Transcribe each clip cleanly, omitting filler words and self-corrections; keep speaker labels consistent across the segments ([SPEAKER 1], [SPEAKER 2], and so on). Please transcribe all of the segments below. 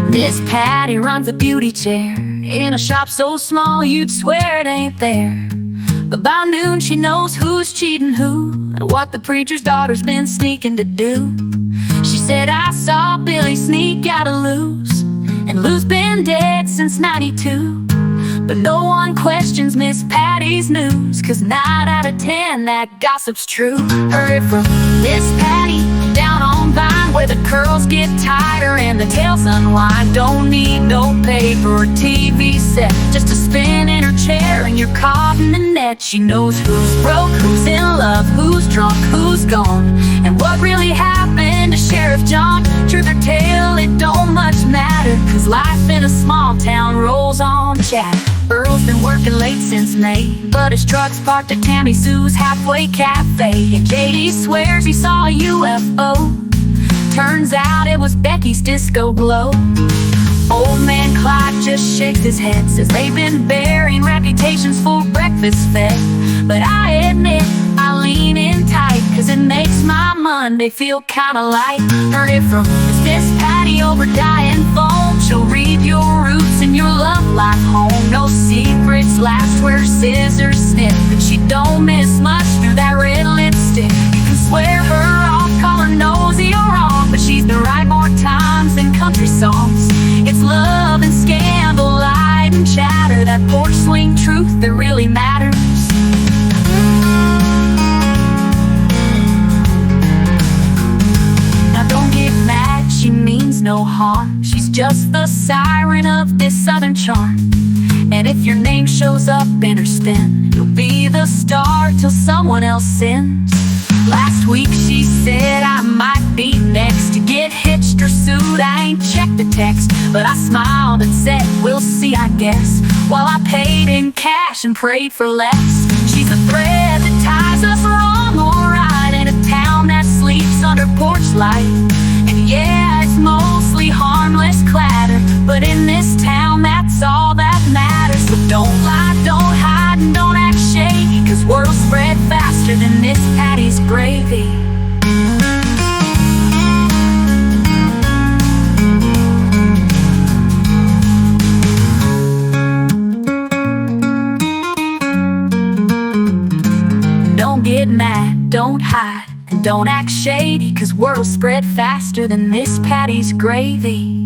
[SPEAKER 1] Miss Patty runs a beauty chair in a shop so small you'd swear it ain't there. But by noon she knows who's cheating who and what the preacher's daughter's been sneaking to do. She said, I saw Billy sneak out of Lou's, and Lou's been dead since '92. But no one questions Miss Patty's news, 'cause 9 out of 10 that gossip's true. Heard from Miss Patty down on Vine, where the curls get tighter and the tails unwind. Don't need no paper or TV set, just to spin in her chair and you're caught in the net. She knows who's broke, who's in love, who's drunk, who's gone, and what really happened to Sheriff John. Truth or tale, it don't much matter, 'cause life in a small town rolls on chat. Earl's been working late since May, but his truck's parked at Tammy Sue's halfway cafe. And JD swears he saw a UFO. Turns out it was Becky's disco glow. Old man Clyde just shakes his head, says they've been burying reputations for breakfast fed. But I admit, I lean in tight, 'cause it makes my Monday feel kinda light. Heard it from Miss Patty over dying phone. She'll read your roots and your love life home. No secrets last where scissors snip, and she don't miss much through that red lipstick. You can swear her off, call her nosy or wrong, but she's been right more times than country songs. It's love and scandal, light and chatter, that porch swing truth that really matters. Now don't get mad, she means no harm. She's just the siren of this southern charm. And if your name shows up in her spin, you'll be the star till someone else sins. Last week she said I might be next to get hitched or sued. I ain't checked the text, but I smiled and said, we'll see, I guess, while I paid in cash and prayed for less. She's the thread that ties us wrong or right in a town that sleeps under porch light. And yeah, it's mostly harmless clatter, but in this town that's all that matters. So don't lie, don't hide, and don't act shady, 'cause word'll spread faster than Miss Patty's gravy. Don't get mad, don't hide, and don't act shady, 'cause word'll spread faster than Miss Patty's gravy.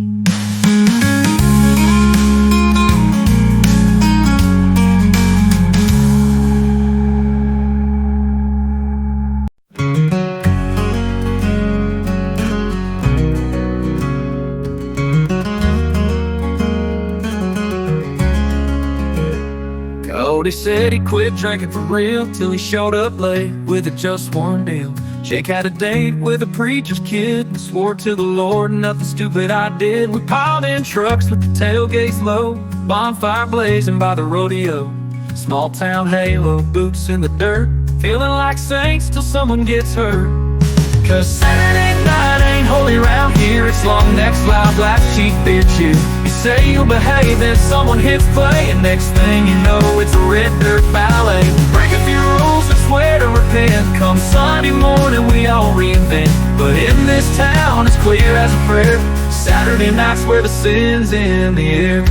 [SPEAKER 2] He said he quit drinking for real till he showed up late with a just one deal. Jake had a date with a preacher's kid and swore to the Lord nothing stupid I did. We piled in trucks with the tailgates low, bonfire blazing by the rodeo. Small town halo, boots in the dirt, feeling like saints till someone gets hurt. 'Cause Saturday night ain't holy round here. It's long necks, loud black cheap beer chew. You say you'll behave, then someone hits play, and next thing you know, it's a red dirt ballet. Break a few rules and swear to repent. Come Sunday morning, we all reinvent. But in this town, it's clear as a prayer, Saturday night's where the sin's in the air.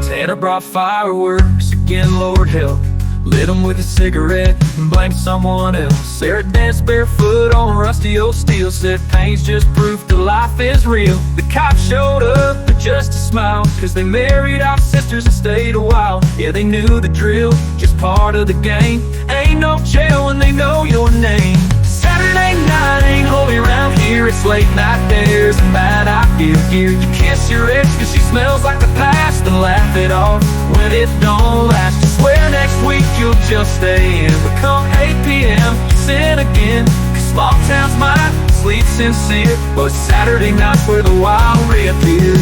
[SPEAKER 2] Tanner brought fireworks again, Lord help. Lit 'em with a cigarette and blamed someone else. Sarah danced barefoot on rusty old steel, said pain's just proof that life is real. The cops showed up with just a smile, 'cause they married our sisters and stayed a while. Yeah, they knew the drill, just part of the game. Ain't no jail when they know your name. Saturday night ain't holy round here. It's late night dares and bad idea gear. You kiss your ex 'cause she smells like the past and laugh it off when it don't last. You swear next week you'll just stay in, but come 8 p.m. you sin again. 'Cause small towns might sleep sincere, but Saturday night's where the wild reappears.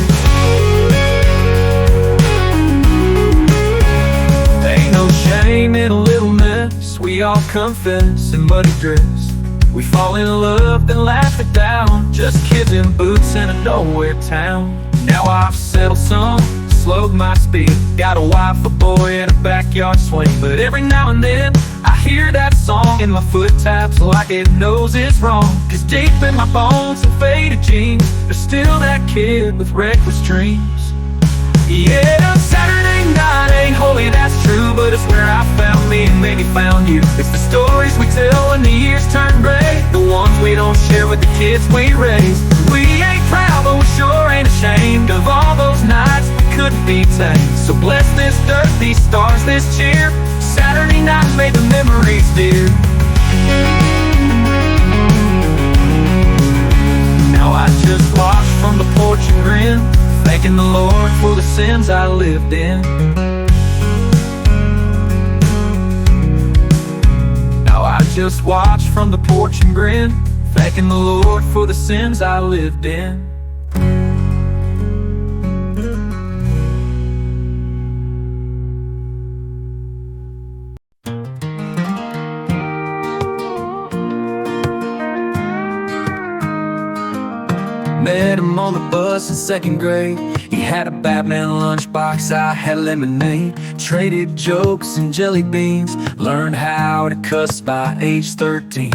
[SPEAKER 2] Ain't no shame in a little mess, we all confess in muddy dress. We fall in love, then laugh it down, just kids in boots in a nowhere town. Now I've settled some, slowed my speed, got a wife, a boy, and a backyard swing. But every now and then, I hear that song and my foot taps like it knows it's wrong. Cause deep in my bones and faded jeans, there's still that kid with reckless dreams. Yeah, Saturday night ain't holy, that's true, but it's where I found me and maybe found you. It's the stories we tell when the years turn gray, the ones we don't share with the kids we raise. We ain't proud, but we sure ain't ashamed of all those nights we couldn't be tamed. So bless this dirt, these stars, this cheer. Saturday night made the memories dear. Now I just watch from the porch and grin, thanking the Lord for the sins I lived in. Now I just watch from the porch and grin, thanking the Lord for the sins I lived in. Met him on the bus in second grade. He had a Batman lunchbox, I had lemonade. Traded jokes and jelly beans, learned how to cuss by age 13.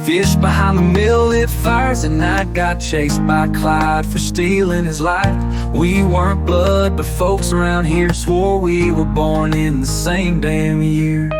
[SPEAKER 2] Fished behind the mill, lit fires, and I got chased by Clyde for stealing his life. We weren't blood, but folks around here swore we were born in the same damn year.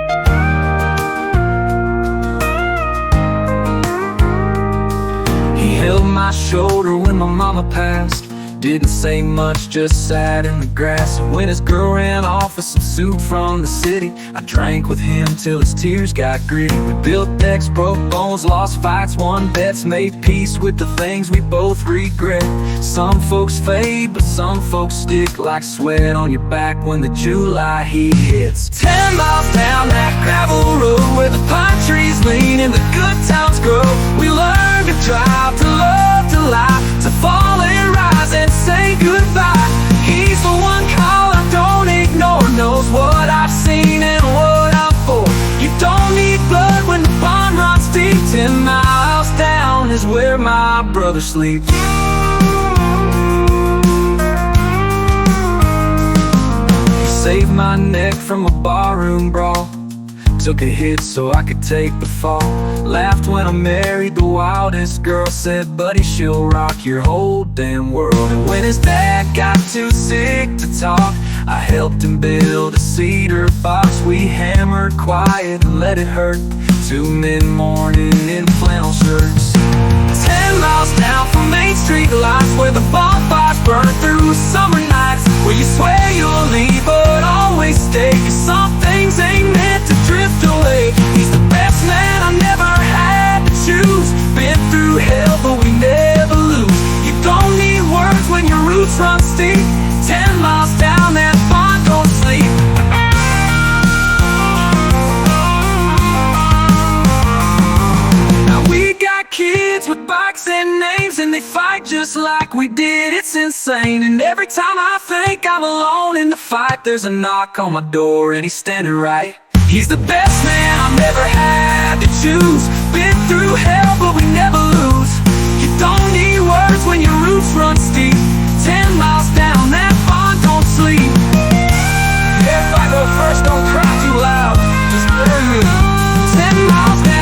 [SPEAKER 2] Held my shoulder when my mama passed. Didn't say much, just sat in the grass. And when his girl ran off with some soup from the city, I drank with him till his tears got gritty. We built decks, broke bones, lost fights, won bets, made peace with the things we both regret. Some folks fade, but some folks stick like sweat on your back when the July heat hits. 10 miles down that gravel road where the pine trees lean and the good times grow, we learned to drive, to love, to lie, to fall and rise and say goodbye. He's the one call I don't ignore, knows what I've seen and what I'm for. You don't need blood when the pond runs deep. 10 miles down is where my brother sleeps. Saved my neck from a barroom brawl. Took a hit so I could take the fall. Laughed when I married the wildest girl. Said, buddy, she'll rock your whole damn world. And when his dad got too sick to talk, I helped him build a cedar box. We hammered quiet and let it hurt. 2 men mourning in flannel shirts. 10 miles down from Main Street lights, where the bonfires burn through summer nights, where you swear you'll leave but always stay, 'cause some things ain't meant to drift away. He's the best man I never had to choose. Been through hell but we never lose. You don't need words when your roots run steep. 10 miles down that pond, don't sleep. Now we got kids with bikes and names, and they fight just like we did. It's insane. And every time I think I'm alone in the fight, there's a knock on my door and he's standing right. He's the best man I've never had to choose. Been through hell but we never lose. You don't need words when your roots run steep. 10 miles down that pond, don't sleep. Yeah, if I go first, don't cry too loud. Just 10 miles down.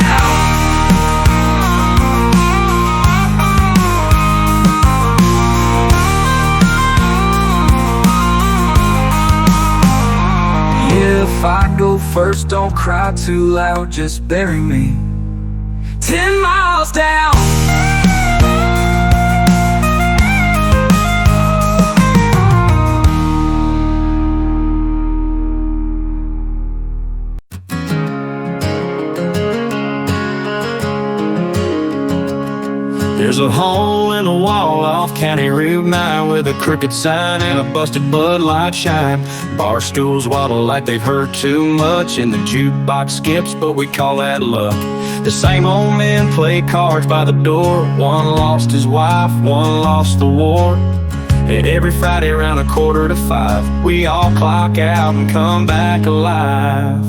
[SPEAKER 2] If I go first, don't cry too loud, just bury me 10 miles down.
[SPEAKER 3] There's a hole in the wall off County Route 9 with a crooked sign and a busted Bud Light shine. Bar stools waddle like they've heard too much, and the jukebox skips, but we call that luck. The same old men play cards by the door. One lost his wife, one lost the war. And every Friday around 4:45, we all clock out and come back alive.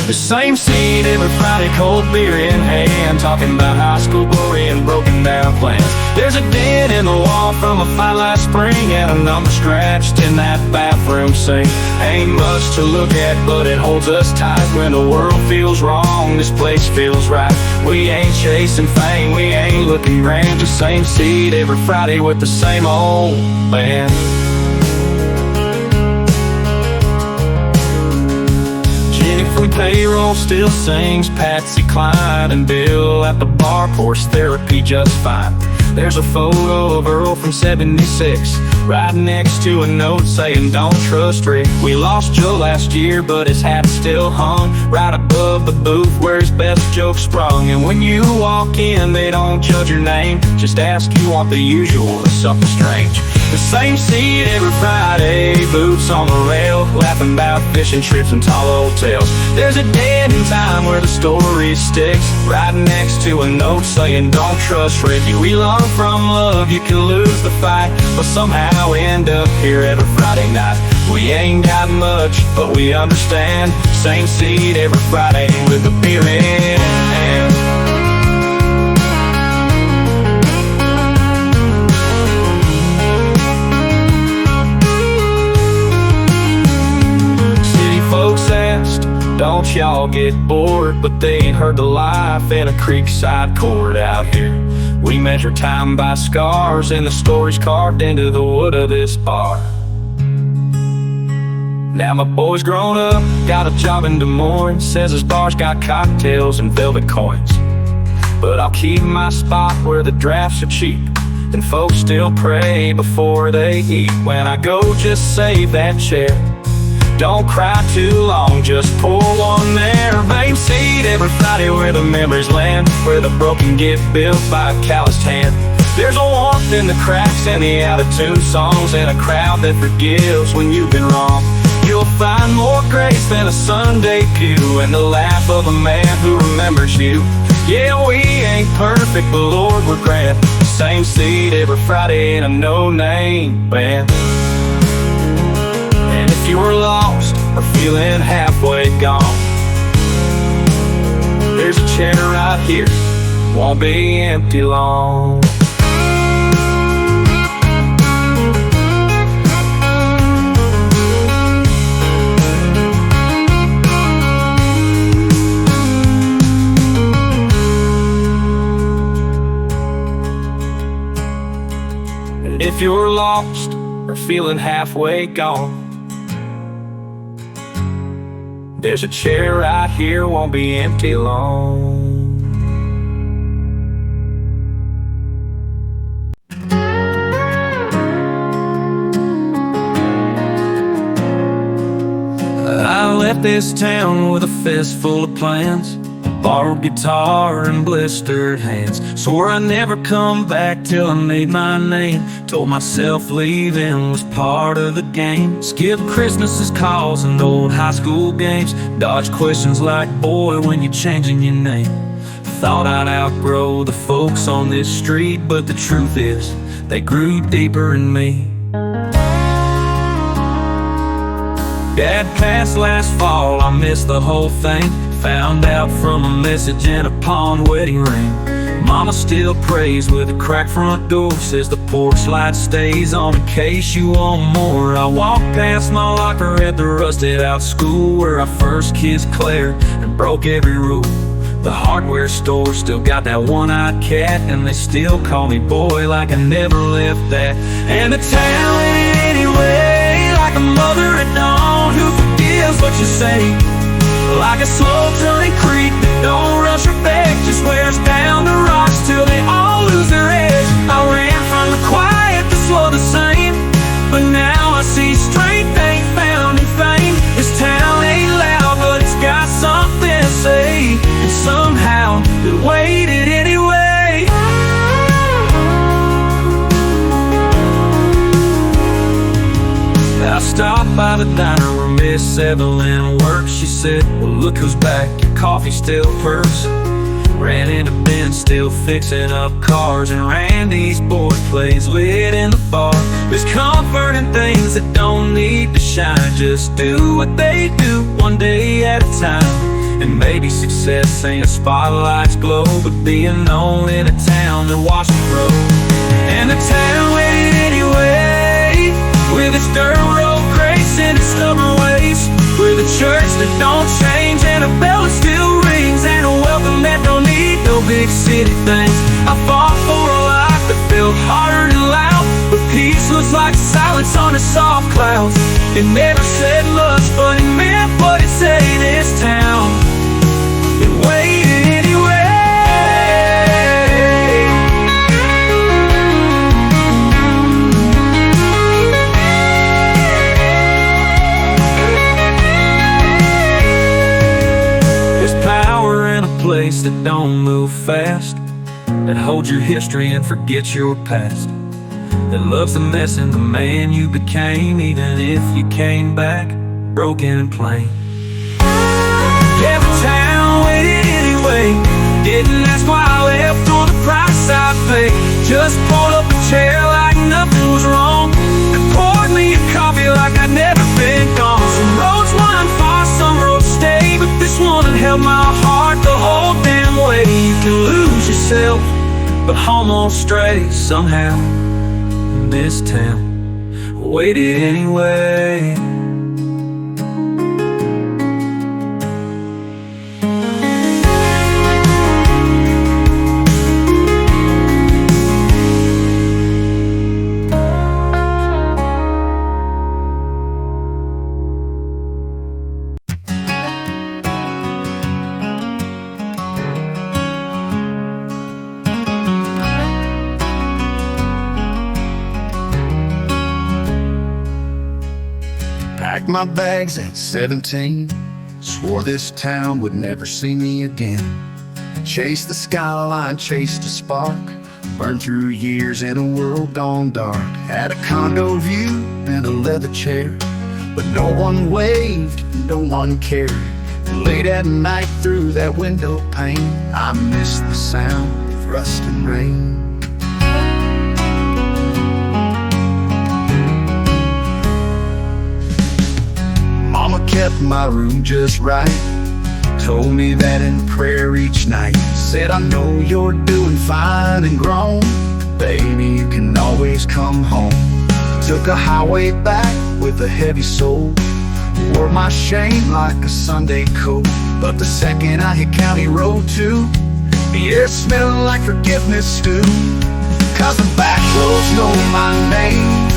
[SPEAKER 3] The same scene every Friday, cold beer in hand, talking about high school glory and broken down plans. There's a dent in the wall from a fight last spring, and a number scratched in that bathroom sink. Ain't much to look at, but it holds us tight when the world feels feels wrong, this place feels right. We ain't chasing fame, we ain't looking grand. Just same seat every Friday with the same old band. Jenny from payroll still sings Patsy Cline, and Bill at the bar pours therapy just fine. There's a photo of Earl from '76 right next to a note saying don't trust Rick. We lost Joe last year, but his hat still hung right above the booth where his best joke sprung. And when you walk in, they don't judge your name, just ask you want the usual or something strange. The same seat every Friday, boots on the rail, laughing about fishing trips and tall hotels. There's a dead in time where the story sticks right next to a note saying don't trust Ricky. We learn from love, you can lose the fight, but somehow end up here every Friday night. We ain't got much, but we understand. Same seat every Friday with a beer in hand. Folks asked, don't y'all get bored? But they ain't heard the life in a creekside court out here. We measure time by scars and the stories carved into the wood of this bar. Now my boy's grown up, got a job in Des Moines, says his bar's got cocktails and velvet coins. But I'll keep my spot where the drafts are cheap, and folks still pray before they eat. When I go, just save that chair, don't cry too long, just pour one there. Same seat every Friday where the memories land, where the broken get built by a calloused hand. There's a warmth in the cracks and the out-of-tune songs, and a crowd that forgives when you've been wrong. You'll find more grace than a Sunday pew, and the laugh of a man who remembers you. Yeah, we ain't perfect, but Lord, we're grand. Same seat every Friday in a no-name band. And if you were lost or feeling halfway gone, there's a chair right here, won't be empty long. And if you're lost or feeling halfway gone, there's a chair right here, won't be empty long. I left this town with a fist full of plans, borrowed guitar and blistered hands. Swore I'd never come back till I made my name. Told myself leaving was part of the game. Skipped Christmases, calls, and old high school games. Dodged questions like, boy, when you changing your name? Thought I'd outgrow the folks on this street, but the truth is, they grew deeper in me. Dad passed last fall, I missed the whole thing. Found out from a message and a pawn wedding ring. Mama still prays with a cracked front door, says the porch light stays on in case you want more. I walked past my locker at the rusted out school where I first kissed Claire and broke every rule. The hardware store still got that one-eyed cat, and they still call me boy like I never left that. And the town ain't anyway, like a mother at dawn who forgives what you say. Like a slow turning creek that don't rush or beg, just wears down the rocks till they all lose their edge. I ran from the quiet to slow the same, but now I see strength ain't found in fame. This town ain't loud, but it's got something to say, and somehow it waited anyway. I stopped by the diner where Miss Evelyn works. She said, well, look who's back, your coffee's still first. Ran into Ben still fixing up cars, and Randy's boy plays lit in the bar. There's comfort in things that don't need to shine, just do what they do one day at a time. And maybe success ain't a spotlight's glow, but being known in a town that watched it grow. And the town waited anyway, with its dirt road grace and its stubborn ways, with a church that don't change and a bell that still rings.
[SPEAKER 2] It never said much, but it meant what it said in this town. It waited anyway. There's power in a place that don't move fast, that holds your history and forgets your past, that loves the mess and the man you became, even if you came back broken and plain. Yeah, the town waited anyway. Didn't ask why I left or the price I paid. Just pulled up a chair like nothing was wrong, and poured me a coffee like I'd never been gone. Some roads wind far, some roads stay, but this one had held my heart the whole damn way. You can lose yourself, but home won't stray somehow. This town waited anyway.
[SPEAKER 3] Packed my bags at 17, swore this town would never see me again. Chased the skyline, chased a spark, burned through years in a world gone dark. Had a condo view and a leather chair, but no one waved, no one cared. Late at night through that window pane, I missed the sound of rust and rain. Mama kept my room just right, told me that in prayer each night. Said, I know you're doing fine and grown, baby, you can always come home. Took a highway back with a heavy soul, wore my shame like a Sunday coat. But the second I hit County Road 2, the air smelled like forgiveness stew. Cause the back roads know my name,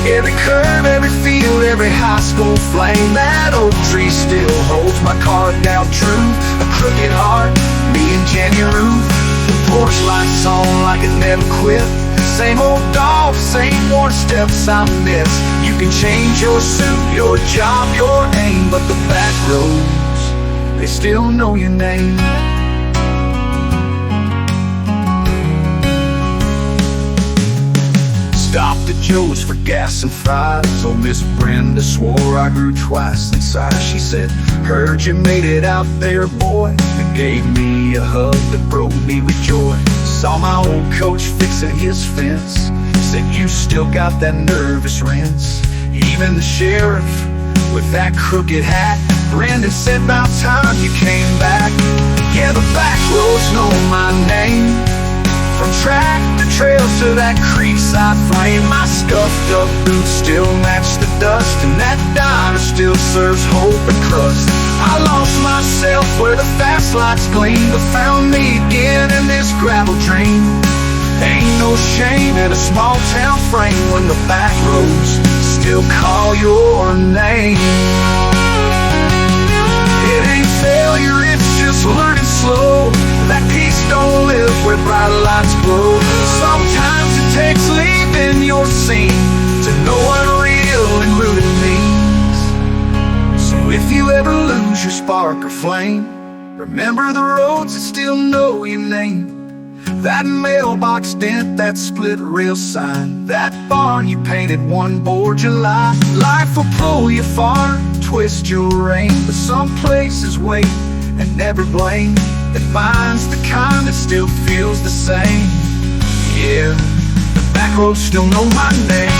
[SPEAKER 3] every curve, every field, every high school flame. That oak tree still holds my carved out truth. A crooked heart, me and Jenny Ruth. The porch lights on like it never quit. Same old dog, same worn steps I miss. You can change your suit, your job, your aim, but the back roads, they still know your name. Stopped at Joe's for gas and fries. Oh, Miss Brenda swore I grew twice in size. She said, heard you made it out there, boy, and gave me a hug that broke me with joy. Saw my old coach fixing his fence, said you still got that nervous rinse. Even the sheriff with that crooked hat, Brendan said about time you came back. Yeah, the back roads know my name, from track to trails to that creekside flame. My scuffed up boots still match the dust, and that diner still serves hope and crust. I lost myself where the fast lights gleam, but found me again in this gravel dream. Ain't no shame in a small town frame when the back roads still call your name. It ain't failure, it's just learning slow. That peace don't live where bright lights glow. Sometimes it takes leaving your scene to know what real and rooted means. So if you ever lose your spark or flame, remember the roads that still know your name. That mailbox dent, that split rail sign, that barn you painted one bored July. Life will pull you far, twist your rein, but some places wait and never blame. That finds the kind that still feels the same. Yeah, the back roads still know my name.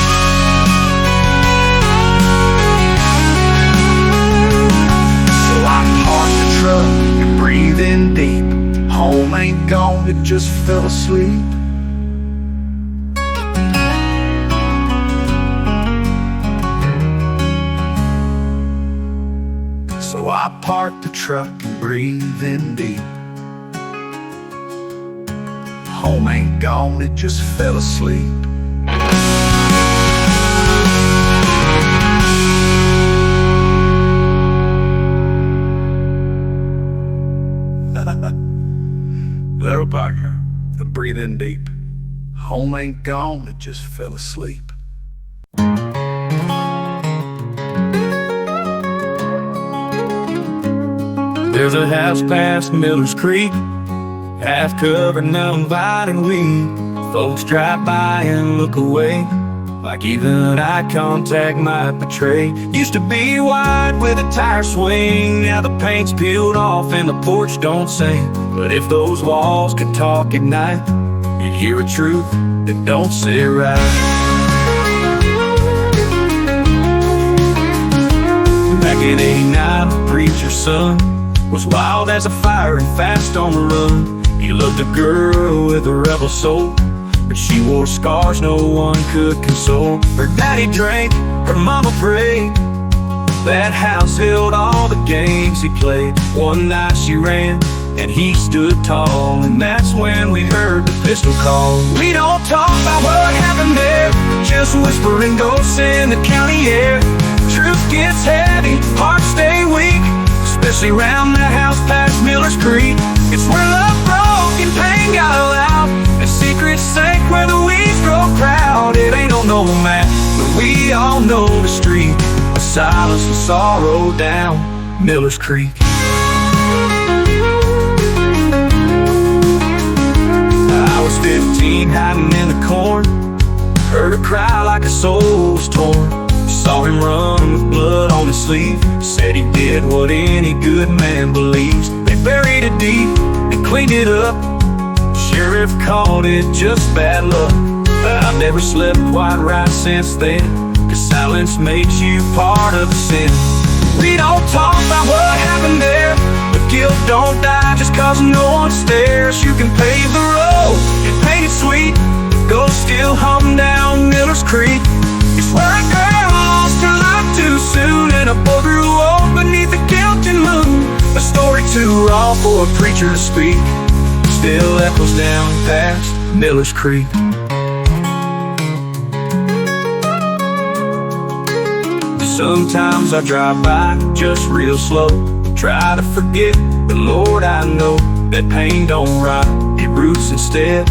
[SPEAKER 3] So I parked the truck and breathed in deep. Home ain't gone, it just fell asleep. So I parked the truck and breathed in deep. Home ain't gone, it just fell asleep. Little Parker, breathe in deep. Home ain't gone, it just fell asleep. There's a house past Miller's Creek, half covered now in vine weed. Folks drive by and look away, like even eye contact might betray. Used to be wide with a tire swing, now the paint's peeled off and the porch don't sing. But if those walls could talk at night, you'd hear a truth that don't sit right. Back in '89, the preacher's son was wild as a fire and fast on the run. He loved a girl with a rebel soul, but she wore scars no one could console. Her daddy drank, her mama prayed. That house held all the games he played. One night she ran, and he stood tall, and that's when we heard the pistol call. We don't talk about what happened there, just whispering ghosts in the county air. Truth gets heavy, hearts stay weak, especially around that house past Miller's Creek. It's where love broke and pain got loud, and secrets sank where the weeds grow proud. It ain't on no map, but we all know the street of silence and sorrow down Miller's Creek. I was 15, hiding in the corn, heard her cry like her soul was torn. Saw him run with blood on his sleeve, said he did what any good man believes. They buried it deep and cleaned it up, sheriff called it just bad luck. I've never slept quite right since then, 'cause silence makes you part of the sin. We don't talk about what happened there, but guilt don't die just 'cause no one stares. You can pave the road and paint it sweet, ghosts still hum down Miller's Creek. It's where a girl lost her life too soon, and a boy grew old beneath the guilty moon. A story too raw for a preacher to speak, still echoes down past Miller's Creek. Sometimes I drive by just real slow, try to forget, but Lord, I know that pain don't rot, it roots instead.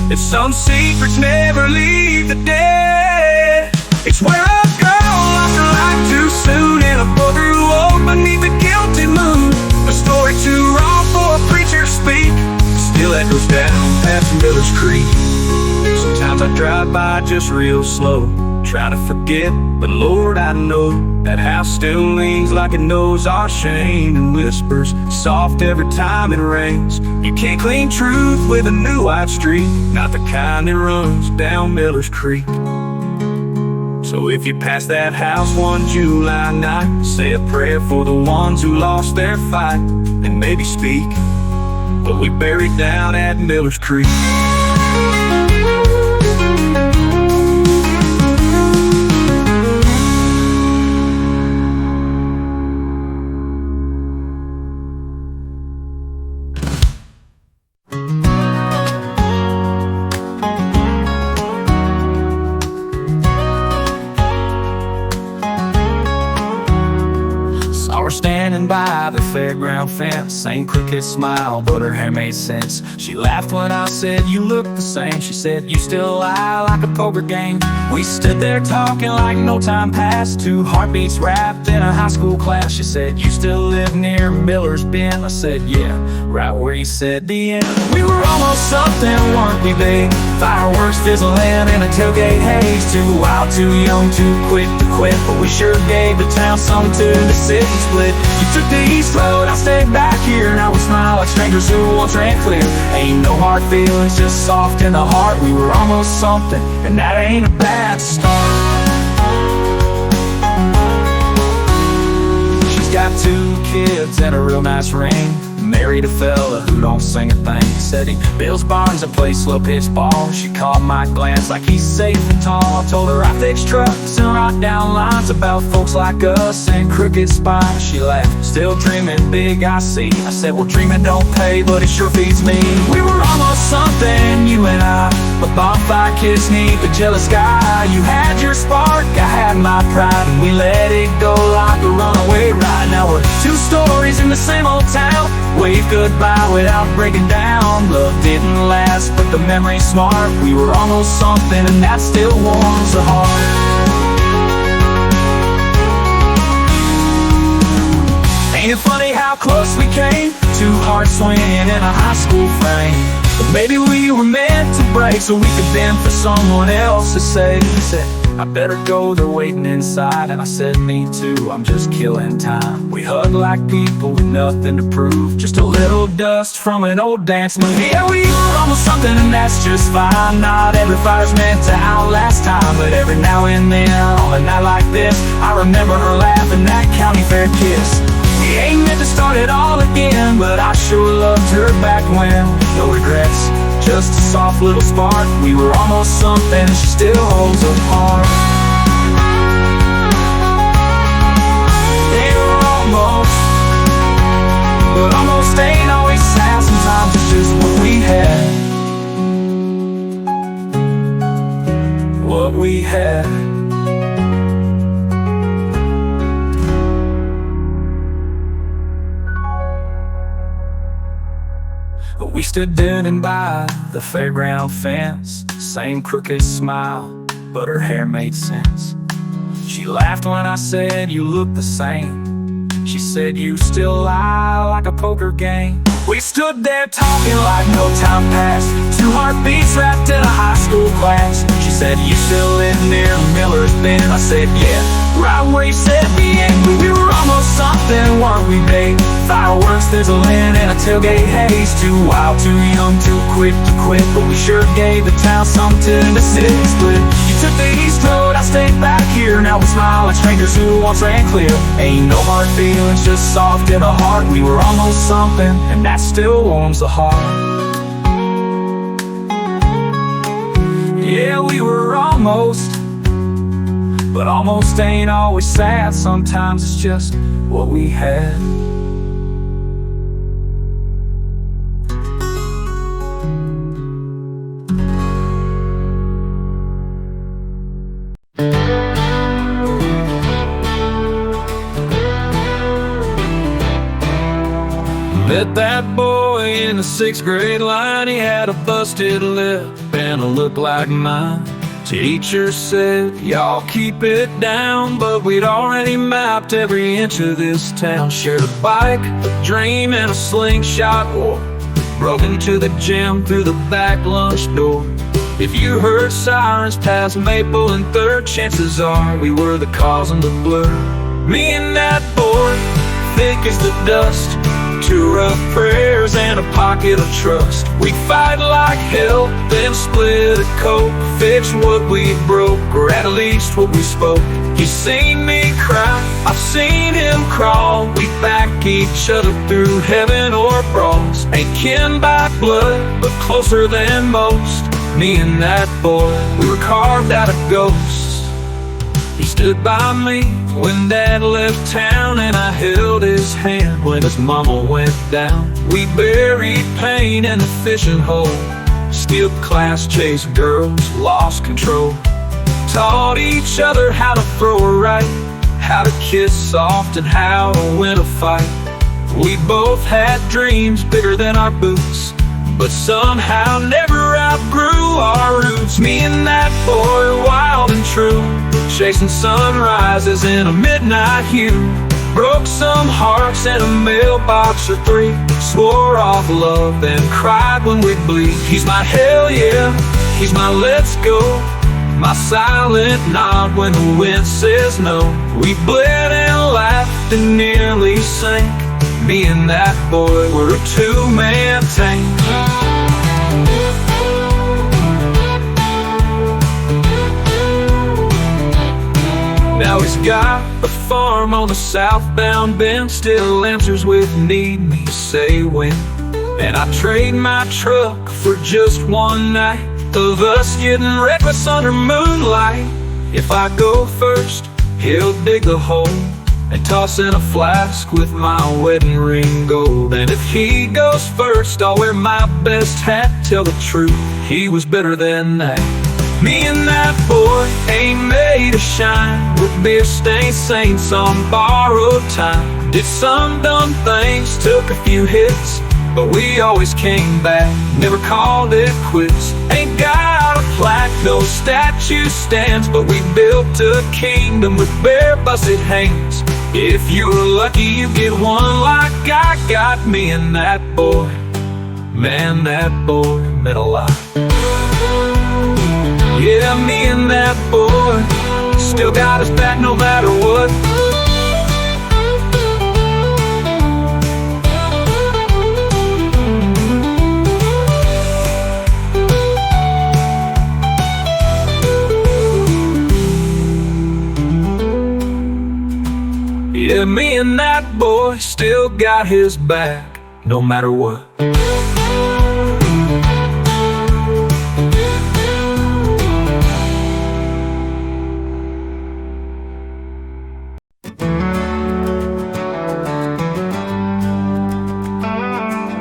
[SPEAKER 3] And some secrets never leave the dead. It's where a girl lost her life too soon, and a boy grew old beneath the guilty moon. A story too raw for a preacher to speak, still echoes down past Miller's Creek. Sometimes I drive by just real slow, try to forget, but Lord, I know that house still leans like it knows our shame, and whispers soft every time it rains. You can't clean truth with a new white street, not the kind that runs down Miller's Creek. So if you pass that house one July night, say a prayer for the ones who lost their fight, and maybe speak what we buried down at Miller's Creek. Standing by the fairground fence, same crooked smile, but her hair made sense. She laughed when I said, you look the same. She said, you still lie like a poker game. We stood there talking like no time passed, two heartbeats wrapped in a high school class. She said, you still live near Miller's Bend? I said, yeah, right where you said the end. We were almost something, weren't we, babe? Fireworks fizzling in a tailgate haze, too wild, too young, too quick to quit, but we sure gave the town something to the city split. You took the east road, I stayed back here. Now we smile like strangers who won't drink clear. Ain't no hard feelings, just soft in the heart. We were almost something, and that ain't a bad start. She's got 2 kids and a real nice ring, married a fella who don't sing a thing. Said he builds barns and plays slow-pitch ball. She caught my glance like he's safe and tall. I told her I fix trucks and write down lines about folks like us and crooked spines. She laughed, still dreaming big, I see. I said, well, dreaming don't pay, but it sure feeds me. We were almost something, you and I, but bonfire kiss neath the jealous sky. You had your spark, I had my pride, and we let it go like a runaway ride. Now we're 2 stories in the same old town,
[SPEAKER 2] wave goodbye without breaking down. Love didn't last, but the memory's smart. We were almost something, and that still warms the heart. Ain't it funny how close we came? Two hearts swinging in a high school frame. But maybe we were meant to break so we could bend for someone else to say. He said, I better go, they're waiting inside. And I said, me too, I'm just killing time. We hugged like people with nothing to prove, just a little dust from an old dance movie. Yeah, we were almost something, and that's just fine. Not every fire's meant to outlast time, but every now and then, on a night like this, I remember her laugh and that county fair kiss. We ain't meant to start it all again, but I sure loved her back when. No regrets, just a soft little spark. We were almost something, and she still holds a heart. Yeah, we're almost, but almost ain't always sad. Sometimes it's just what we had. What we had. We stood standing by the fairground fence, same crooked smile, but her hair made sense. She laughed when I said, you look the same. She said, you still lie like a poker game. We stood there talking like no time passed, two heartbeats wrapped in a high school class. She said, you still live near Miller's Bend? I said, yeah, right where you said me. And we were almost something, weren't we, babe? Fireworks sizzling and a tailgate haze. Too wild, too young, too quick to quit, but we sure gave the town something to sit and split. You took the east road, I stayed back here. Now we smile at strangers who once ran clear. Ain't no hard feelings, just soft in the heart. We were almost something, and that still warms the heart. Yeah, we were almost, but almost ain't always sad. Sometimes it's just what we had. Met that boy in the 6th grade line. He had a busted lip and a look like mine. Teacher said, y'all keep it down, but we'd already mapped every inch of this town. Shared a bike, a dream, and a slingshot war. Broke into the gym through the back lunch door. If you heard sirens past Maple and 3rd, chances are we were the cause of the blur. Me and that boy, thick as the dust, 2 rough prayers and a pocket of trust. We'd fight like hell, then split a coke, fix what we broke, or at least what we spoke. He's seen me cry, I've seen him crawl. We back each other through heaven or brawls. Ain't kin by blood, but closer than most. Me and that boy, we were carved out of ghosts. He stood by me when Dad left town, and I held his hand when his mama went down. We buried pain in the fishing hole, skipped class, chased girls, lost control. Taught each other how to throw a right, how to kiss soft, and how to win a fight. We both had dreams bigger than our boots, but somehow never outgrew our roots. Me and that boy, wild and true, chasing sunrises in a midnight hue. Broke some hearts in a mailbox or 3. Swore off love, then cried when we'd bleed. He's my hell yeah, he's my let's go, my silent nod when the wind says no. We bled and laughed and nearly sank. Me and that boy were a 2-man tank. Now he's got a farm on the southbound bend, still answers with need me to say when. And I trade my truck for just one night of us getting reckless under moonlight. If I go first, he'll dig the hole and toss in a flask with my wedding ring gold. And if he goes first, I'll wear my best hat. Tell the truth, he was better than that. Me and that boy ain't made to shine. We're beer-stained saints on borrowed time. Did some dumb things, took a few hits, but we always came back, never called it quits. Ain't got a plaque, no statue stands, but we built a kingdom with bare busted hands. If you're lucky, you get one like I got. Me and that boy, man, that boy meant a lot. Yeah, me and that boy still got his back no matter what. Yeah, me and that boy still got his back, no matter what.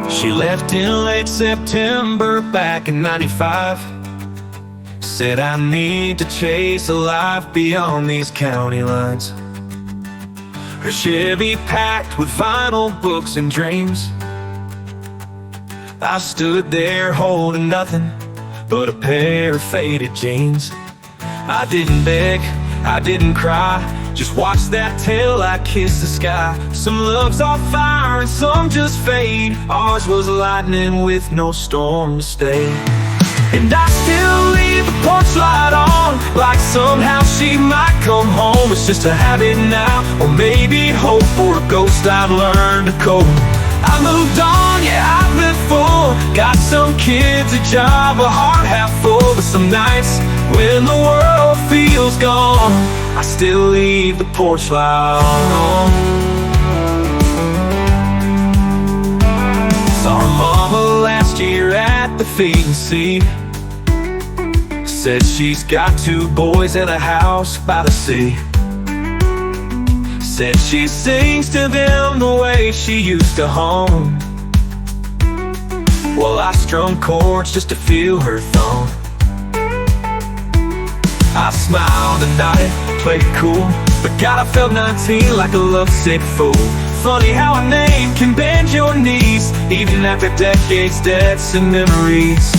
[SPEAKER 3] She left in late September back in '95. Said I need to chase a life beyond these county lines. Her Chevy packed with vinyl, books and dreams. I stood there holding nothing but a pair of faded jeans. I didn't beg, I didn't cry, just watched that till I kissed the sky. Some love's on fire and some just fade. Ours was lightning with no storm to stay. And I still leave the porch light on, like somehow she might come home. It's just a habit now, or maybe hope for a ghost I've learned to cope. I moved on, yeah, I've been full. Got some kids, a job, a heart half full. But some nights when the world feels gone, I still leave the porch light on. Saw her mama last year at the feeding sea. Said she's got 2 boys and a house by the sea. Said she sings to them the way she used to hum. Well, I strum chords just to feel her thumb. I smiled and nodded, played it cool, but God, I felt 19 like a lovesick fool. Funny how a name can bend your knees, even after decades, debts and memories.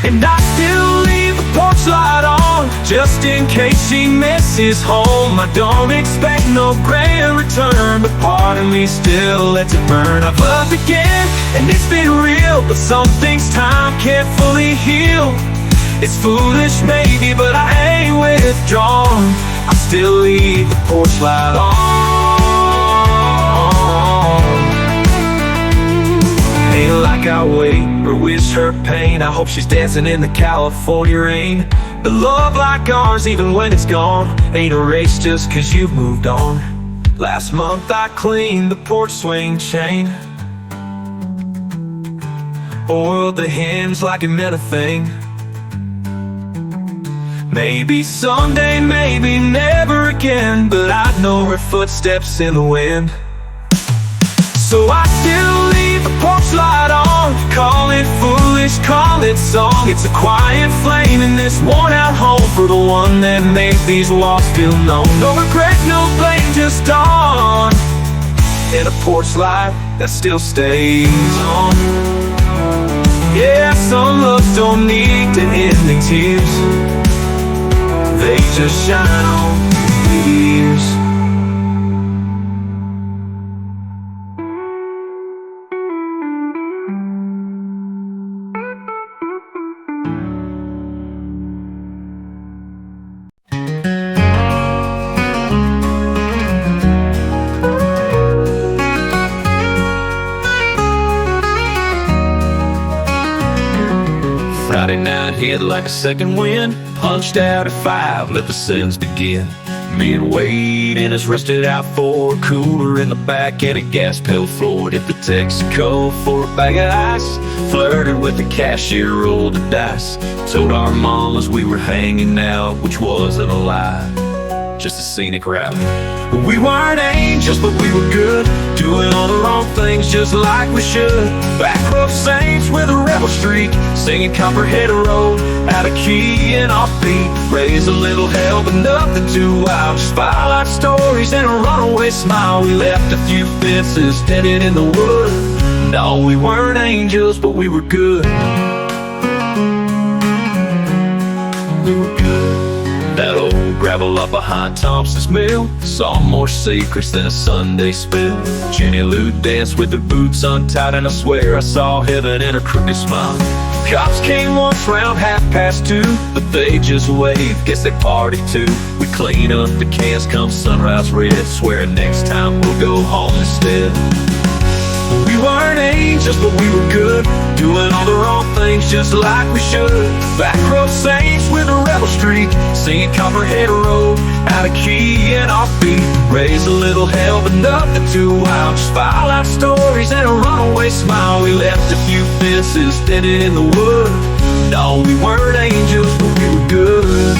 [SPEAKER 3] And I still leave the porch light on, just in case she misses home. I don't expect no grand return, but part of me still lets it burn. I've loved again, and it's been real, but some things time can't fully heal. It's foolish maybe, but I ain't withdrawn. I still leave the porch light on. Ain't like I wait or wish her pain. I hope she's dancing in the California rain. The love like ours, even when it's gone, ain't a race just cause you've moved on. Last month I cleaned the porch swing chain, oiled the hinge like it meant a thing. Maybe someday, maybe never again, but I know her footsteps in the wind. So I still leave the porch light on, call it foolish, call it song. It's a quiet flame in this worn out home, for the one that made these walls feel known. No regret, no blame, just dawn, and a porch light that still stays on. Yeah, some loves don't need to end in tears, they just shine on the years. Friday night hit like a second wind, punched out at 5, let the sins begin. Me and Wade in his rusted out Ford, cooler in the back and a gas pedal floor. Hit the Texaco for a bag of ice, flirted with the cashier, rolled the dice. Told our mamas we were hanging out, which wasn't a lie, just a scenic route. We weren't angels, but we were good, doing all the wrong things just like we should. Back row saints with a
[SPEAKER 2] rebel streak, singing Copperhead Road, out of key and offbeat. Raise a little hell, but nothing too wild. Just firelight stories and a runaway smile. We left a few fences dented in the wood. No, we weren't angels, but we were good. We were good. That old gravel lot behind Thompson's Mill saw more secrets than a Sunday spill. Jenny Lou danced with her boots untied, and I swear I saw heaven in her crooked smile. Cops came once round 2:30, but they just waved, guess they partied too. We clean up the cans come sunrise red, swear next time we'll go home instead. We weren't angels, but we were good, doing all the wrong things just like we should. Back road saints with a rebel streak, singing Copperhead Road, out of key and offbeat. Raise a little hell, but nothing too wild. Just firelight stories and a runaway smile. We left a few fences dented in the wood. No, we weren't angels, but we were good.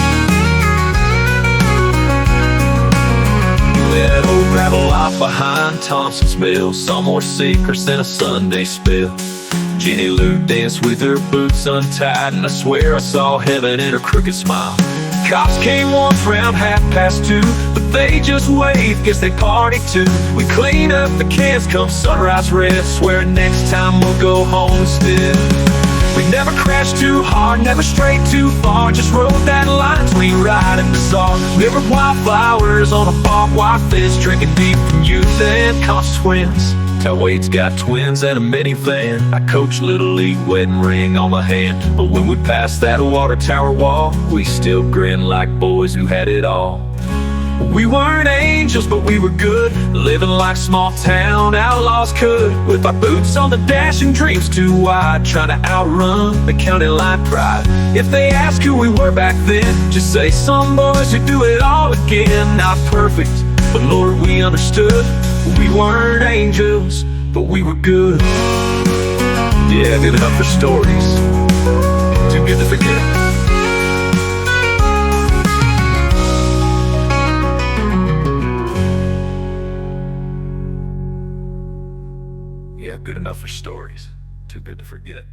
[SPEAKER 2] That old gravel lot behind Thompson's Mill saw more secrets than a Sunday spill. Jenny Lou danced with her boots untied, and I swear I saw heaven in her crooked smile. Cops came once round 2:30, but they just waved, guess they partied too. We clean up the cans come sunrise red, swear next time we'll go home instead. We never crashed too hard, never strayed too far, just rode that line between right and bizarre. River wildflowers on a barbed wire fence, drinking deep from youth and consequence. Tell Wade's got twins and a minivan. I coach Little League, wedding ring on my hand. But when we passed that water tower wall, we still grin like boys who had it all. We weren't angels, but we were good, living like small town outlaws could. With our boots on the dash and dreams too wide, trying to outrun the county line pride. If they ask who we were back then, just say some boys who do it all again. Not perfect, but Lord, we understood. We weren't angels, but we were good. Yeah, good enough for stories, too good to forget. Yeah, good enough for stories, too good to forget.